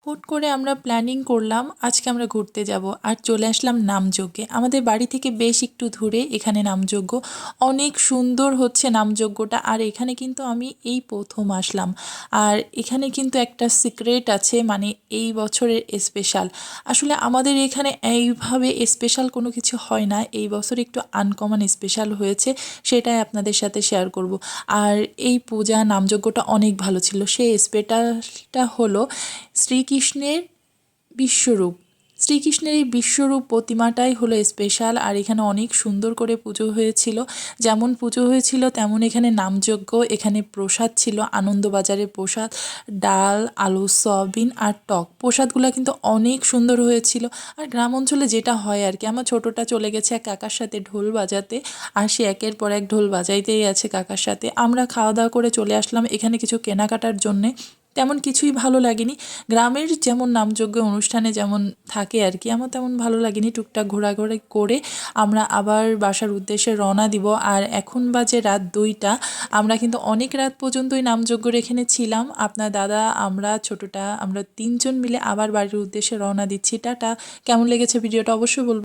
হুট করে আমরা প্ল্যানিং করলাম আজকে আমরা ঘুরতে যাব আর চলে আসলাম নামযজ্ঞে। আমাদের বাড়ি থেকে বেশ একটু দূরে এখানে নামযজ্ঞ। অনেক সুন্দর হচ্ছে নামযজ্ঞটা, আর এখানে কিন্তু আমি এই প্রথম আসলাম। আর এখানে কিন্তু একটা সিক্রেট আছে, মানে এই বছরের স্পেশাল। আসলে আমাদের এখানে এইভাবে স্পেশাল কোনো কিছু হয় না, এই বছর একটু আনকমন স্পেশাল হয়েছে, সেটাই আপনাদের সাথে শেয়ার করব। আর এই পূজা নামযজ্ঞটা অনেক ভালো ছিল। সেই স্পেশালটা হলো শ্রীকৃষ্ণের বিশ্বরূপ। শ্রীকৃষ্ণের এই বিশ্বরূপ প্রতিমাটাই হলো স্পেশাল। আর এখানে অনেক সুন্দর করে পুজো হয়েছিল। যেমন পুজো হয়েছিল তেমন এখানে নামযজ্ঞ, এখানে প্রসাদ ছিল আনন্দবাজারের প্রসাদ, ডাল, আলু, সয়াবিন আর টক। প্রসাদগুলো কিন্তু অনেক সুন্দর হয়েছিল। আর গ্রাম অঞ্চলে যেটা হয় আর কি, আমার ছোটোটা চলে গেছে এক কাকার সাথে ঢোল বাজাতে, আর সে একের পর এক ঢোল বাজাইতেই আছে কাকার সাথে। আমরা খাওয়া দাওয়া করে চলে আসলাম এখানে কিছু কেনাকাটার জন্যে। তেমন কিছুই ভালো লাগেনি। গ্রামের যেমন নামযজ্ঞ অনুষ্ঠানে যেমন থাকে আর কি, আমার তেমন ভালো লাগেনি। টুকটাক ঘোরাঘুরি করে আমরা আবার বাসার উদ্দেশ্যে রওনা দিব। আর এখন বাজে রাত 2টা। আমরা কিন্তু অনেক রাত পর্যন্তই নামযজ্ঞর এখানে ছিলাম। আপনার দাদা, আমরা, ছোটটা, আমরা 3জন মিলে আবার বাড়ির উদ্দেশ্যে রওনা দিচ্ছি। টাটা। কেমন লেগেছে ভিডিওটা অবশ্যই বলবেন।